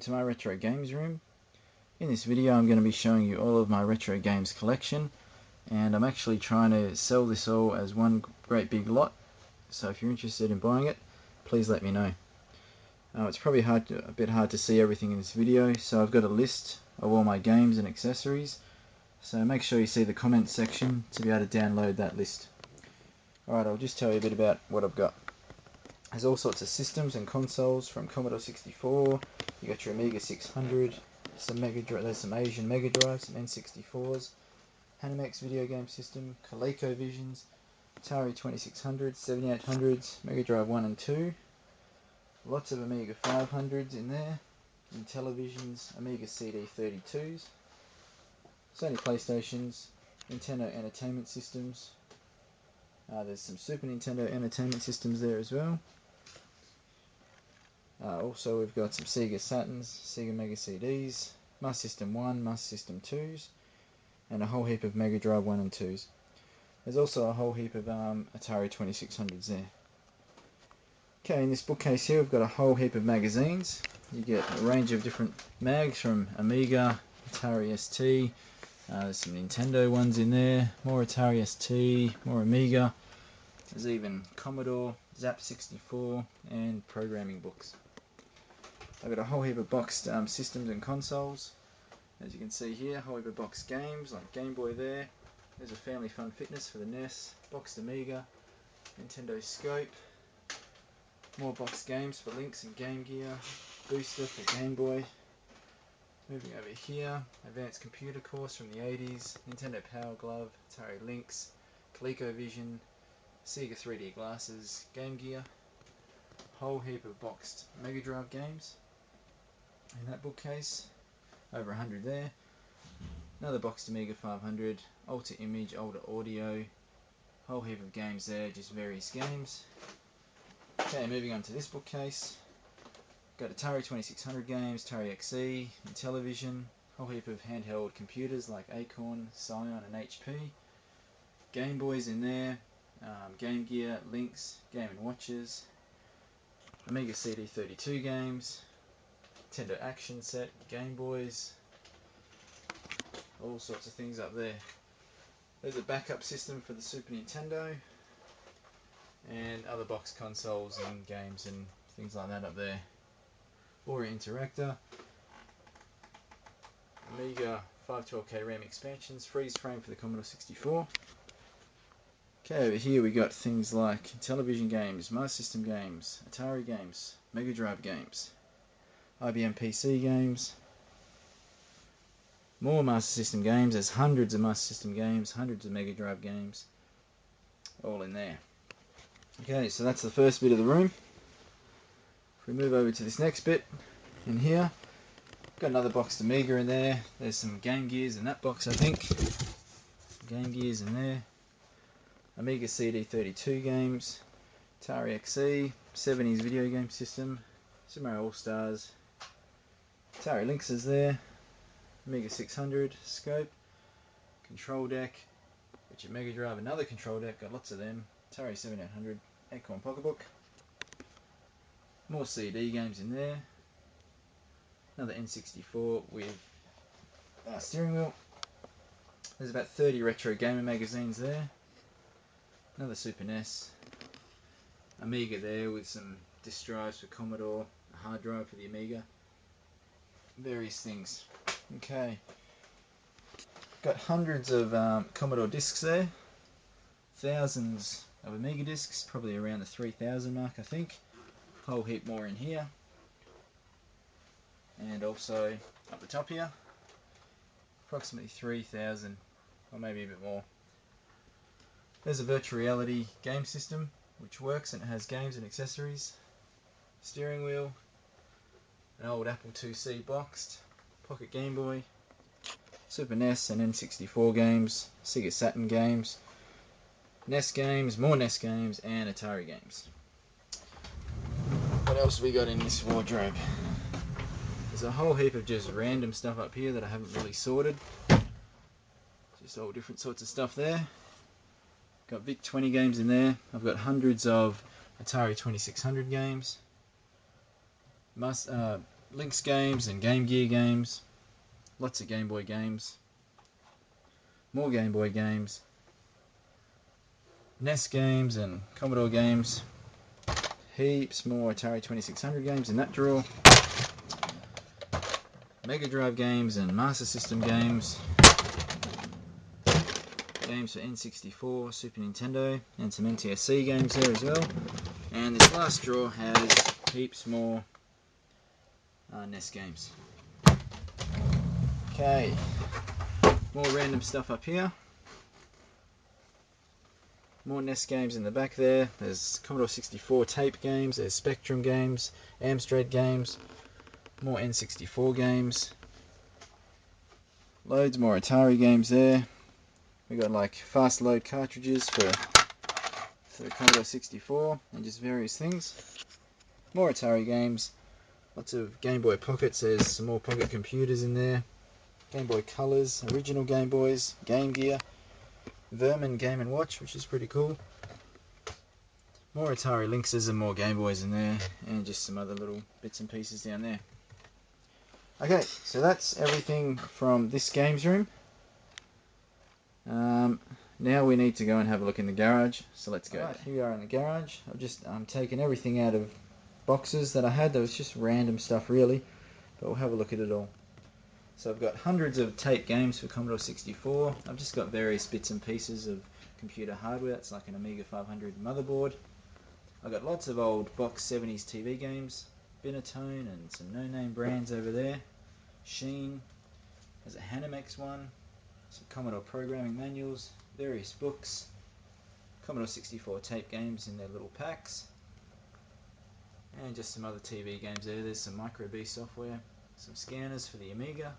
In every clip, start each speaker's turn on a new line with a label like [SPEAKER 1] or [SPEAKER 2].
[SPEAKER 1] To my retro games room. In this video I'm going to be showing you all of my retro games collection, and I'm actually trying to sell this all as one great big lot, so if you're interested in buying it, please let me know. It's probably a bit hard to see everything in this video, so I've got a list of all my games and accessories, so make sure you see the comments section to be able to download that list. Alright, I'll just tell you a bit about what I've got. There's all sorts of systems and consoles from Commodore 64. You got your Amiga 600, there's some Asian Mega Drives, some N64s, Hanimex video game system, ColecoVisions, Atari 2600s, 7800s, Mega Drive 1 and 2, lots of Amiga 500s in there, Intellivisions, Amiga CD32s, Sony PlayStations, Nintendo Entertainment Systems. There's some Super Nintendo Entertainment Systems there as well. Also we've got some Sega Saturns, Sega Mega CDs, Master System 1, Master System 2s, and a whole heap of Mega Drive 1 and 2s. There's also a whole heap of Atari 2600s there. Okay, in this bookcase here we've got a whole heap of magazines. You get a range of different mags from Amiga, Atari ST, there's some Nintendo ones in there, more Atari ST, more Amiga. There's even Commodore, Zap 64, and programming books. I've got a whole heap of boxed systems and consoles. As you can see here, a whole heap of boxed games like Game Boy there. There's a Family Fun Fitness for the NES, boxed Amiga, Nintendo Scope, more boxed games for Lynx and Game Gear, Booster for Game Boy. Moving over here, Advanced Computer Course from the 80s, Nintendo Power Glove, Atari Lynx, ColecoVision, Sega 3D glasses, Game Gear, whole heap of boxed Mega Drive games in that bookcase, over 100 there, another boxed Amiga 500, Alta Image, Older Audio, whole heap of games there, just various games. Okay, moving on to this bookcase, got Atari 2600 games, Atari XE, Intellivision, whole heap of handheld computers like Acorn, Scion and HP, Game Boys in there, Game Gear, Lynx, Game & Watches, Amiga CD32 games, Nintendo Action Set, Game Boys, all sorts of things up there. There's a backup system for the Super Nintendo, and other box consoles and games and things like that up there. Ori Interactor, Amiga 512K RAM expansions, freeze frame for the Commodore 64. Okay, over here we got things like television games, Master System games, Atari games, Mega Drive games, IBM PC games, more Master System games. There's hundreds of Master System games, hundreds of Mega Drive games, all in there. Okay, so that's the first bit of the room. If we move over to this next bit, in here, got another box of Amiga in there. There's some Game Gears in that box, I think. Game Gears in there. Amiga CD32 games, Atari XE, 70s video game system, Super Mario All-Stars, Atari Lynx is there, Amiga 600, Scope, Control Deck, got your Mega Drive, another Control Deck, got lots of them, Atari 7800, Acorn Pocketbook, more CD games in there, another N64 with steering wheel. There's about 30 retro gamer magazines there, another Super NES, Amiga there with some disk drives for Commodore, a hard drive for the Amiga, various things. Okay, got hundreds of Commodore discs there, thousands of Amiga discs, probably around the 3,000 mark I think, whole heap more in here, and also up the top here, approximately 3,000 or maybe a bit more. There's a virtual reality game system which works and it has games and accessories, steering wheel, an old Apple IIc boxed, Pocket Game Boy, Super NES and N64 games, Sega Saturn games, NES games, more NES games, and Atari games. What else have we got in this wardrobe? There's a whole heap of just random stuff up here that I haven't really sorted. Just all different sorts of stuff there. Got VIC-20 games in there. I've got hundreds of Atari 2600 games. Lynx games and Game Gear games. Lots of Game Boy games. More Game Boy games. NES games and Commodore games. Heaps more Atari 2600 games in that drawer. Mega Drive games and Master System games. Games for N64, Super Nintendo, and some NTSC games there as well. And this last drawer has heaps more NES games. Okay, more random stuff up here. More NES games in the back there. There's Commodore 64 tape games, there's Spectrum games, Amstrad games, more N64 games. Loads more Atari games there. We got like fast load cartridges for the Commodore 64 and just various things. More Atari games. Lots of Game Boy Pockets. There's some more Pocket computers in there. Game Boy Colors, original Game Boys, Game Gear, Vermin Game & Watch, which is pretty cool. More Atari Lynxes and more Game Boys in there, and just some other little bits and pieces down there. Okay, so that's everything from this games room. Now we need to go and have a look in the garage, so let's go. Right, here we are in the garage. I've just taken everything out of boxes that I had. There was just random stuff really, but we'll have a look at it all. So I've got hundreds of tape games for Commodore 64. I've just got various bits and pieces of computer hardware. That's like an Amiga 500 motherboard. I've got lots of old box 70s TV games, Binatone and some no-name brands over there. Sheen, there's a Hanimex one, some Commodore programming manuals, various books, Commodore 64 tape games in their little packs, and just some other TV games there. There's some Micro B software, some scanners for the Amiga,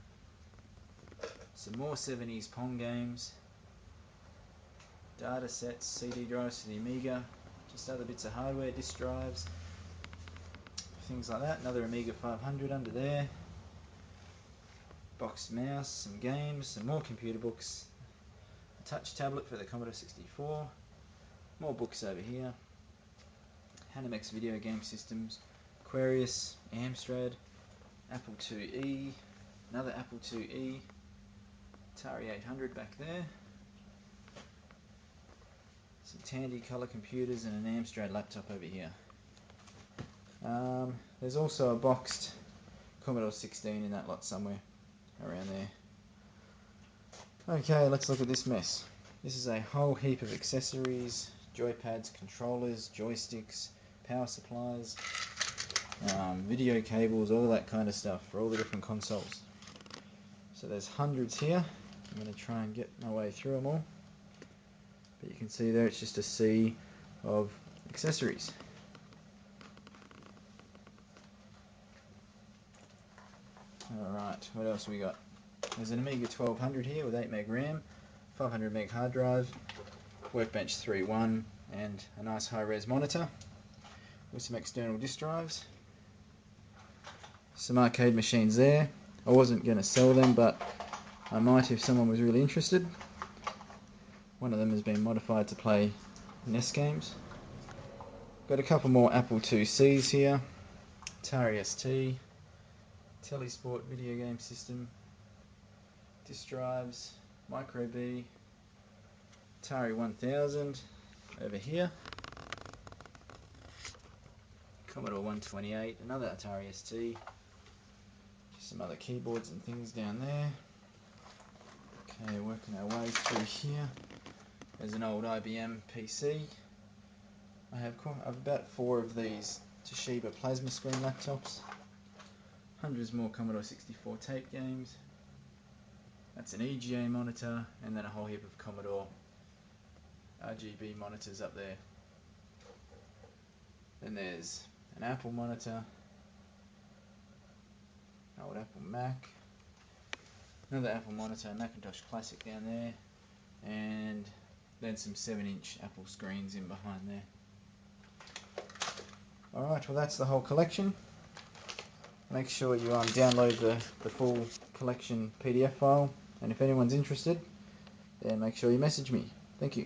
[SPEAKER 1] some more 70s Pong games, data sets, CD drives for the Amiga, just other bits of hardware, disk drives, things like that. Another Amiga 500 under there, boxed mouse, some games, some more computer books, a touch tablet for the Commodore 64, more books over here, Hanimex video game systems, Aquarius, Amstrad, Apple IIe, another Apple IIe, Atari 800 back there, some Tandy color computers and an Amstrad laptop over here. There's also a boxed Commodore 16 in that lot somewhere around there. Okay, let's look at this mess. This is a whole heap of accessories, joypads, controllers, joysticks, power supplies, video cables, all that kind of stuff for all the different consoles. So there's hundreds here. I'm going to try and get my way through them all. But you can see there it's just a sea of accessories. Alright, what else we got? There's an Amiga 1200 here with 8 meg RAM, 500 meg hard drive, Workbench 3.1 and a nice high-res monitor with some external disk drives. Some arcade machines there. I wasn't going to sell them, but I might if someone was really interested. One of them has been modified to play NES games. Got a couple more Apple IICs here, Atari ST, Telesport video game system, disk drives, Micro B, Atari 1000 over here, Commodore 128, another Atari ST, just some other keyboards and things down there. Okay, working our way through here. There's an old IBM PC. I have about 4 of these Toshiba plasma screen laptops. Hundreds more Commodore 64 tape games. That's an EGA monitor, and then a whole heap of Commodore RGB monitors up there. Then there's an Apple monitor, old Apple Mac, another Apple monitor, Macintosh Classic down there, and then some 7-inch Apple screens in behind there. Alright, well that's the whole collection. Make sure you download the full collection PDF file, and if anyone's interested, then make sure you message me. Thank you.